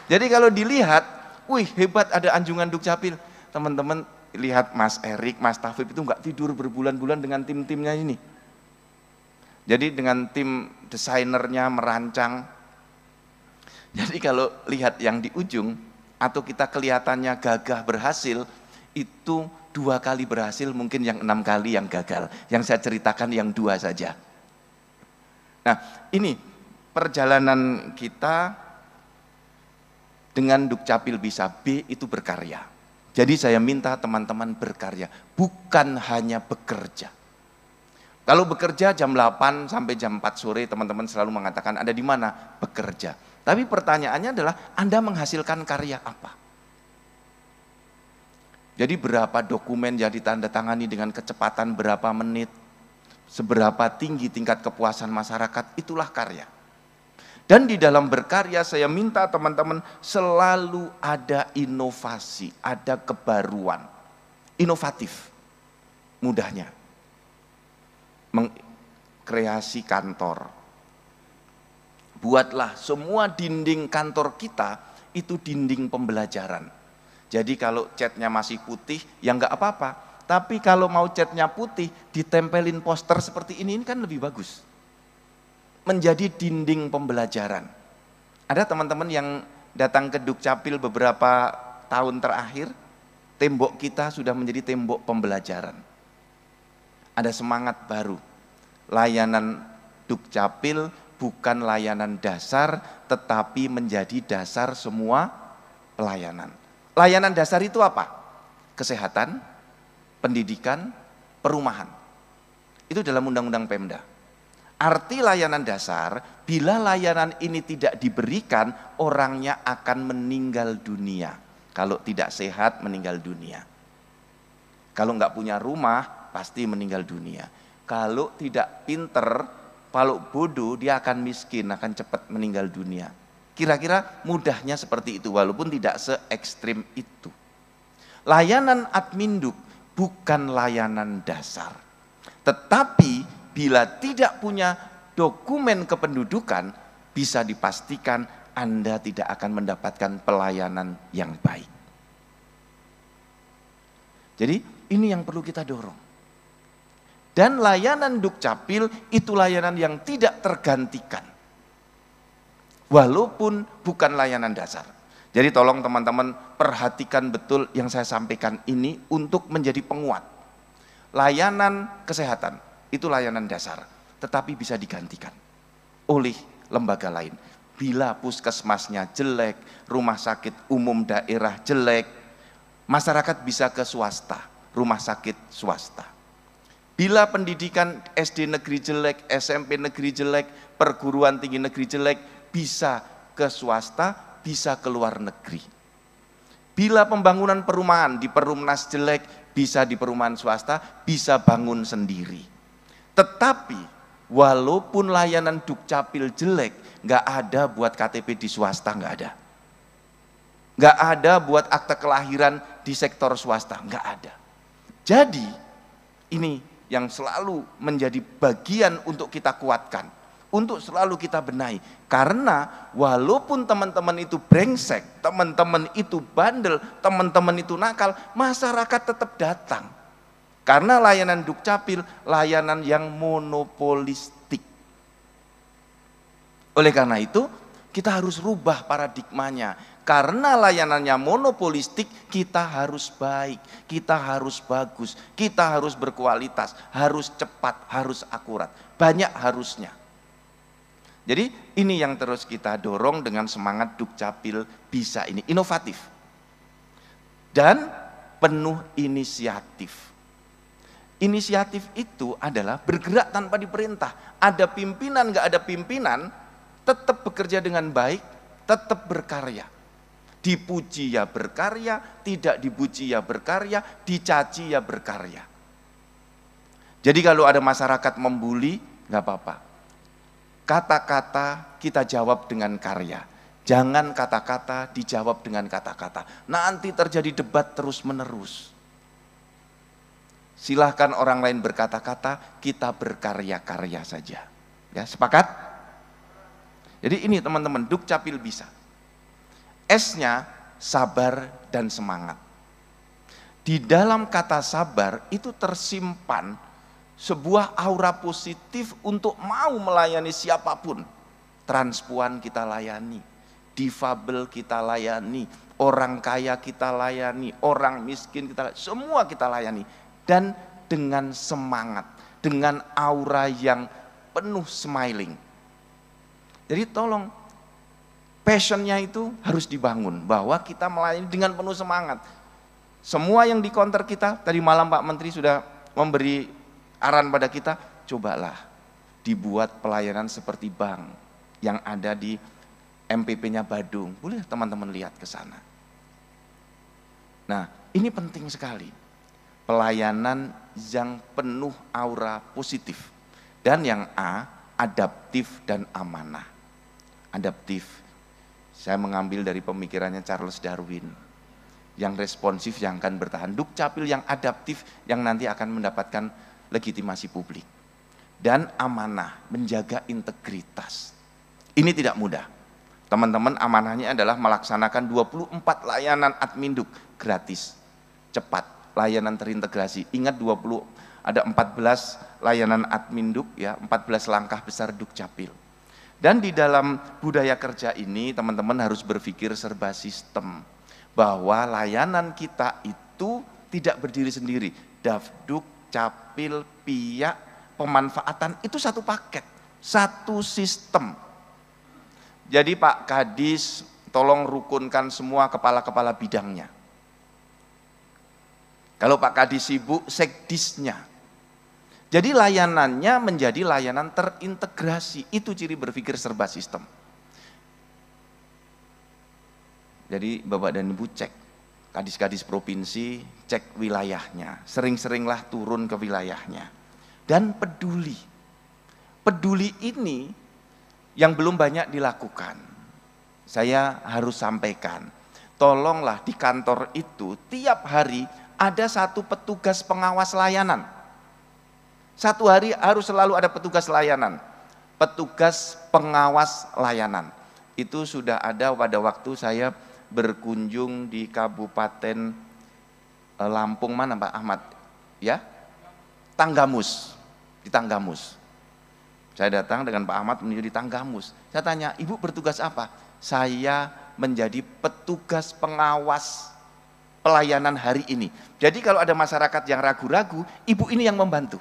[SPEAKER 2] Jadi kalau dilihat, wih hebat ada Anjungan Dukcapil. Teman-teman lihat Mas Erik, Mas Tafib itu nggak tidur berbulan-bulan dengan tim-timnya ini. Jadi dengan tim desainernya merancang. Jadi kalau lihat yang di ujung, atau kita kelihatannya gagah berhasil, itu 2 kali berhasil, mungkin yang 6 kali yang gagal. Yang saya ceritakan yang 2 saja. Nah ini perjalanan kita dengan Dukcapil Bisa B itu berkarya. Jadi saya minta teman-teman berkarya, bukan hanya bekerja. Kalau bekerja jam 8 sampai jam 4 sore teman-teman selalu mengatakan ada di mana? Bekerja. Tapi pertanyaannya adalah Anda menghasilkan karya apa? Jadi berapa dokumen yang ditandatangani dengan kecepatan berapa menit? Seberapa tinggi tingkat kepuasan masyarakat, itulah karya. Dan di dalam berkarya saya minta teman-teman selalu ada inovasi, ada kebaruan. Inovatif, mudahnya. Mengkreasi kantor. Buatlah semua dinding kantor kita itu dinding pembelajaran. Jadi kalau catnya masih putih, ya nggak apa-apa. Tapi kalau mau catnya putih, ditempelin poster seperti ini kan lebih bagus. Menjadi dinding pembelajaran. Ada teman-teman yang datang ke Dukcapil beberapa tahun terakhir, tembok kita sudah menjadi tembok pembelajaran. Ada semangat baru. Layanan Dukcapil bukan layanan dasar, tetapi menjadi dasar semua pelayanan. Layanan dasar itu apa? Kesehatan, pendidikan, perumahan. Itu dalam Undang-Undang Pemda. Arti layanan dasar, bila layanan ini tidak diberikan, orangnya akan meninggal dunia. Kalau tidak sehat, meninggal dunia. Kalau nggak punya rumah, pasti meninggal dunia. Kalau tidak pinter, kalau bodoh, dia akan miskin, akan cepat meninggal dunia. Kira-kira mudahnya seperti itu, walaupun tidak se-ekstrim itu. Layanan Adminduk bukan layanan dasar. Tetapi bila tidak punya dokumen kependudukan, bisa dipastikan Anda tidak akan mendapatkan pelayanan yang baik. Jadi ini yang perlu kita dorong. Dan layanan Dukcapil itu layanan yang tidak tergantikan. Walaupun bukan layanan dasar. Jadi tolong teman-teman perhatikan betul yang saya sampaikan ini untuk menjadi penguat. Layanan kesehatan itu layanan dasar, tetapi bisa digantikan oleh lembaga lain. Bila puskesmasnya jelek, rumah sakit umum daerah jelek, masyarakat bisa ke swasta, rumah sakit swasta. Bila pendidikan SD negeri jelek, SMP negeri jelek, perguruan tinggi negeri jelek, bisa ke swasta, bisa ke luar negeri. Bila pembangunan perumahan di Perumnas jelek, bisa di perumahan swasta, bisa bangun sendiri. Tetapi walaupun layanan Dukcapil jelek, nggak ada buat KTP di swasta, nggak ada. Nggak ada buat akte kelahiran di sektor swasta, nggak ada. Jadi ini yang selalu menjadi bagian untuk kita kuatkan, untuk selalu kita benahi. Karena walaupun teman-teman itu brengsek, teman-teman itu bandel, teman-teman itu nakal, masyarakat tetap datang. Karena layanan Dukcapil layanan yang monopolistik. Oleh karena itu kita harus rubah paradigmanya. Karena layanannya monopolistik, kita harus baik, kita harus bagus, kita harus berkualitas, harus cepat, harus akurat. Banyak harusnya. Jadi ini yang terus kita dorong dengan semangat Dukcapil bisa ini, inovatif. Dan penuh inisiatif. Inisiatif itu adalah bergerak tanpa diperintah. Ada pimpinan, nggak ada pimpinan, tetap bekerja dengan baik, tetap berkarya. Dipuji ya berkarya, tidak dipuji ya berkarya, dicaci ya berkarya. Jadi kalau ada masyarakat membuli, nggak apa-apa. Kata-kata kita jawab dengan karya. Jangan kata-kata dijawab dengan kata-kata. Nanti terjadi debat terus-menerus. Silahkan orang lain berkata-kata, kita berkarya-karya saja. Ya, sepakat? Jadi ini teman-teman, Dukcapil bisa. S-nya sabar dan semangat. Di dalam kata sabar itu tersimpan sebuah aura positif untuk mau melayani siapapun. Transpuan kita layani, difabel kita layani, orang kaya kita layani, orang miskin kita layani, semua kita layani. Dan dengan semangat, dengan aura yang penuh smiling. Jadi tolong, passionnya itu harus dibangun, bahwa kita melayani dengan penuh semangat. Semua yang di counter kita, tadi malam Pak Menteri sudah memberi arahan pada kita, cobalah dibuat pelayanan seperti bank yang ada di MPP-nya Badung. Boleh teman-teman lihat ke sana. Nah, ini penting sekali. Pelayanan yang penuh aura positif. Dan yang A, adaptif dan amanah. Adaptif. Saya mengambil dari pemikirannya Charles Darwin. Yang responsif yang akan bertahan. Dukcapil yang adaptif yang nanti akan mendapatkan legitimasi publik. Dan amanah, menjaga integritas. Ini tidak mudah. Teman-teman, amanahnya adalah melaksanakan 24 layanan adminduk gratis, cepat, layanan terintegrasi. Ingat ada 14 layanan adminduk ya, 14 langkah besar Dukcapil. Dan di dalam budaya kerja ini teman-teman harus berpikir serba sistem, bahwa layanan kita itu tidak berdiri sendiri. Dafduk, Capil, Piak, pemanfaatan itu satu paket, satu sistem. Jadi Pak Kadis tolong rukunkan semua kepala-kepala bidangnya. Kalau Pak Kadis sibuk, sekdisnya. Jadi layanannya menjadi layanan terintegrasi. Itu ciri berpikir serba sistem. Jadi Bapak dan Ibu cek, kadis-kadis provinsi cek wilayahnya. Sering-seringlah turun ke wilayahnya. Dan peduli. Peduli ini yang belum banyak dilakukan. Saya harus sampaikan, tolonglah di kantor itu tiap hari ada satu petugas pengawas layanan. Satu hari harus selalu ada petugas layanan. Petugas pengawas layanan. Itu sudah ada pada waktu saya berkunjung di Kabupaten Lampung mana Pak Ahmad? Ya, Tanggamus, di Tanggamus. Saya datang dengan Pak Ahmad menuju di Tanggamus. Saya tanya, Ibu bertugas apa? Saya menjadi petugas pengawas pelayanan hari ini. Jadi kalau ada masyarakat yang ragu-ragu, Ibu ini yang membantu.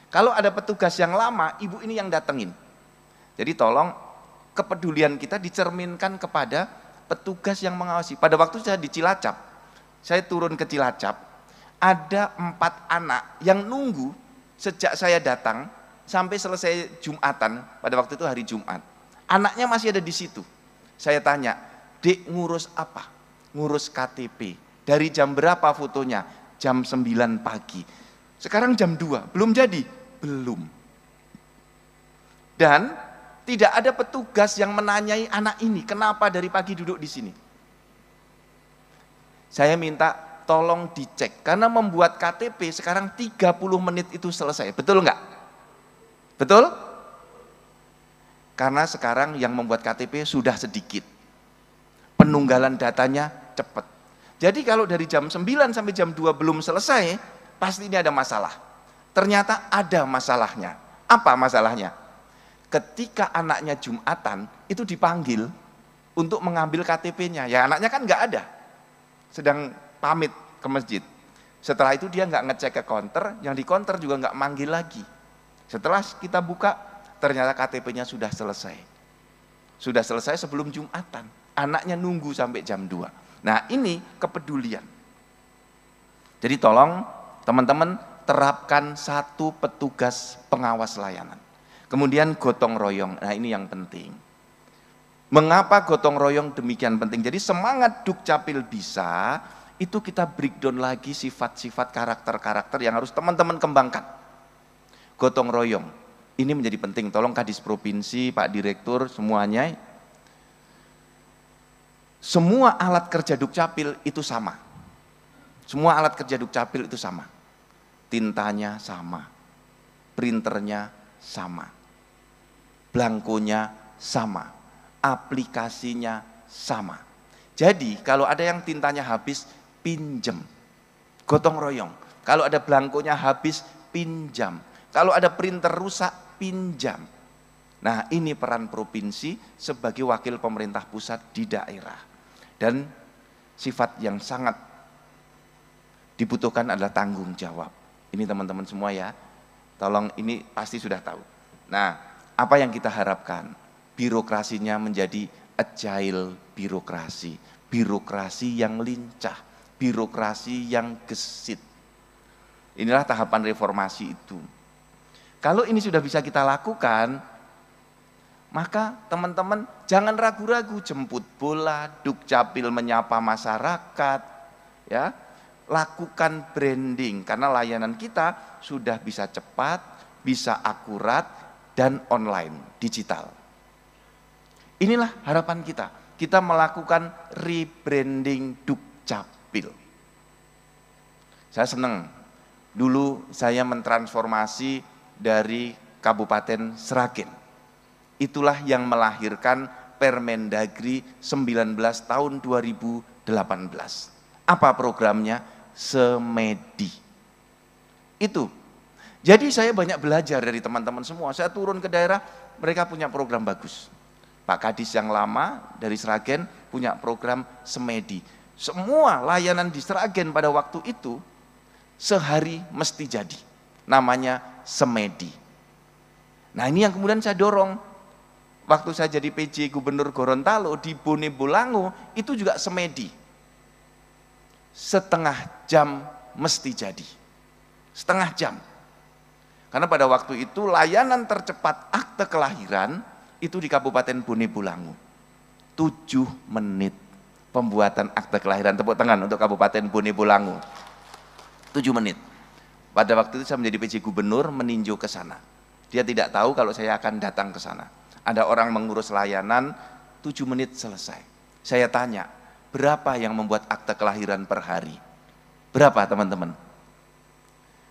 [SPEAKER 2] Kalau ada petugas yang lama, Ibu ini yang datengin. Jadi tolong kepedulian kita dicerminkan kepada petugas yang mengawasi. Pada waktu saya di Cilacap, saya turun ke Cilacap, ada 4 anak yang nunggu sejak saya datang sampai selesai Jumatan, pada waktu itu hari Jumat. Anaknya masih ada di situ. Saya tanya, Dek ngurus apa? Ngurus KTP. Dari jam berapa fotonya? Jam 9 pagi. Sekarang jam 2, belum jadi? Belum. Dan tidak ada petugas yang menanyai anak ini, kenapa dari pagi duduk di sini? Saya minta tolong dicek, karena membuat KTP sekarang 30 menit itu selesai, betul enggak? Betul? Karena sekarang yang membuat KTP sudah sedikit, penunggalan datanya cepat. Jadi kalau dari jam 9 sampai jam 2 belum selesai, pasti ini ada masalah. Ternyata ada masalahnya. Apa masalahnya? Ketika anaknya Jumatan, itu dipanggil untuk mengambil KTP-nya. Ya anaknya kan nggak ada, sedang pamit ke masjid. Setelah itu dia nggak ngecek ke counter, yang di counter juga nggak manggil lagi. Setelah kita buka, ternyata KTP-nya sudah selesai. Sudah selesai sebelum Jumatan. Anaknya nunggu sampai jam 2. Nah ini kepedulian. Jadi tolong teman-teman terapkan satu petugas pengawas layanan. Kemudian gotong royong, nah ini yang penting. Mengapa gotong royong demikian penting? Jadi semangat Dukcapil Bisa, itu kita breakdown lagi sifat-sifat karakter-karakter yang harus teman-teman kembangkan. Gotong royong, ini menjadi penting, tolong Kadis Provinsi, Pak Direktur, semuanya. Semua alat kerja Dukcapil itu sama. Semua alat kerja Dukcapil itu sama. Tintanya sama, printernya sama. Blankonya sama, aplikasinya sama. Jadi kalau ada yang tintanya habis, pinjem, gotong royong. Kalau ada blankonya habis, pinjam. Kalau ada printer rusak, pinjam. Nah ini peran provinsi sebagai wakil pemerintah pusat di daerah. Dan sifat yang sangat dibutuhkan adalah tanggung jawab. Ini teman-teman semua ya, tolong ini pasti sudah tahu. Nah apa yang kita harapkan? Birokrasinya menjadi agile birokrasi. Birokrasi yang lincah, birokrasi yang gesit. Inilah tahapan reformasi itu. Kalau ini sudah bisa kita lakukan, maka teman-teman jangan ragu-ragu jemput bola, Dukcapil menyapa masyarakat, ya. Lakukan branding karena layanan kita sudah bisa cepat, bisa akurat, dan online, digital. Inilah harapan kita. Kita melakukan rebranding Dukcapil. Saya senang, dulu saya mentransformasi dari Kabupaten Sragen. Itulah yang melahirkan Permendagri 19 tahun 2018. Apa programnya? Semedi. Itu. Jadi saya banyak belajar dari teman-teman semua. Saya turun ke daerah, mereka punya program bagus. Pak Kadis yang lama dari Sragen punya program Semedi. Semua layanan di Sragen pada waktu itu sehari mesti jadi. Namanya Semedi. Nah ini yang kemudian saya dorong. Waktu saya jadi PJ Gubernur Gorontalo di Bone Bolango itu juga Semedi. Setengah jam mesti jadi. Setengah jam. Karena pada waktu itu layanan tercepat akte kelahiran itu di Kabupaten Bone Bolango. 7 menit pembuatan akte kelahiran. Tepuk tangan untuk Kabupaten Bone Bolango. 7 menit. Pada waktu itu saya menjadi PJ Gubernur meninjau ke sana. Dia tidak tahu kalau saya akan datang ke sana. Ada orang mengurus layanan, 7 menit selesai. Saya tanya, berapa yang membuat akte kelahiran per hari? Berapa teman-teman?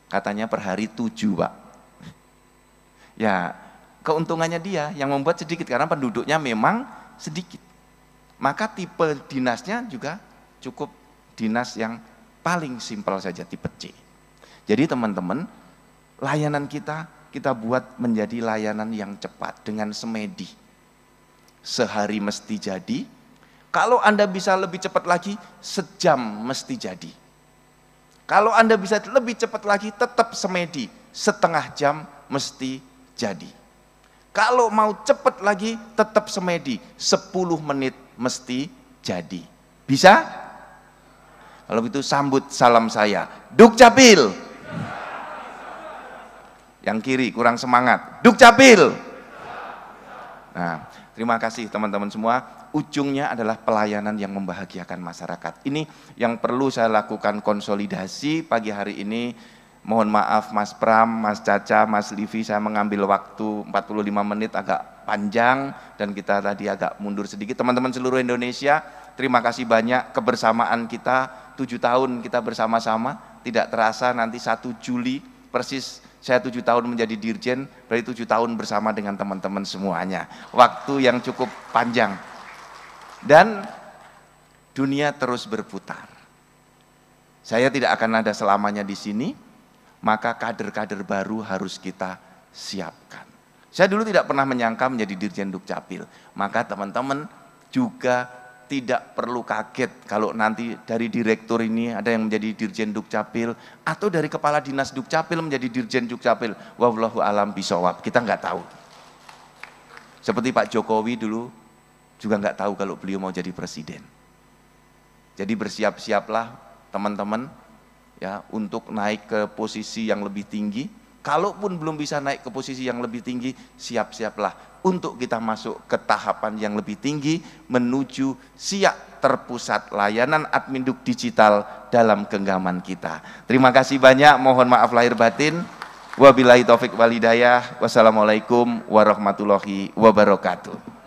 [SPEAKER 2] Katanya per hari 7 Pak. Ya keuntungannya dia yang membuat sedikit karena penduduknya memang sedikit. Maka tipe dinasnya juga cukup dinas yang Paling simpel saja, tipe C. Jadi teman-teman, layanan kita buat menjadi layanan yang cepat dengan semedi. Sehari mesti jadi. Kalau Anda bisa lebih cepat lagi, sejam mesti jadi. Kalau Anda bisa lebih cepat lagi, tetap semedi. Setengah jam mesti jadi. Kalau mau cepat lagi, tetap semedi. 10 menit mesti jadi. Bisa? Kalau begitu sambut salam saya. Dukcapil. Yang kiri kurang semangat. Dukcapil. Nah, terima kasih teman-teman semua. Ujungnya adalah pelayanan yang membahagiakan masyarakat. Ini yang perlu saya lakukan konsolidasi pagi hari ini. Mohon maaf Mas Pram, Mas Caca, Mas Livi, saya mengambil waktu 45 menit agak panjang dan kita tadi agak mundur sedikit. Teman-teman seluruh Indonesia, terima kasih banyak kebersamaan kita. 7 tahun kita bersama-sama, tidak terasa nanti 1 Juli persis saya 7 tahun menjadi dirjen, berarti 7 tahun bersama dengan teman-teman semuanya. Waktu yang cukup panjang. Dan dunia terus berputar. Saya tidak akan ada selamanya di sini, maka kader-kader baru harus kita siapkan. Saya dulu tidak pernah menyangka menjadi Dirjen Dukcapil, maka teman-teman juga tidak perlu kaget kalau nanti dari direktur ini ada yang menjadi Dirjen Dukcapil, atau dari Kepala Dinas Dukcapil menjadi Dirjen Dukcapil. Wallahu alam bisawab, kita nggak tahu. Seperti Pak Jokowi dulu juga nggak tahu kalau beliau mau jadi presiden. Jadi bersiap-siaplah teman-teman, ya, untuk naik ke posisi yang lebih tinggi. Kalaupun belum bisa naik ke posisi yang lebih tinggi, siap-siaplah untuk kita masuk ke tahapan yang lebih tinggi menuju siap terpusat layanan Adminduk digital dalam genggaman kita. Terima kasih banyak, mohon maaf lahir batin. Wabillahi taufik wal hidayah. Wassalamualaikum warahmatullahi wabarakatuh.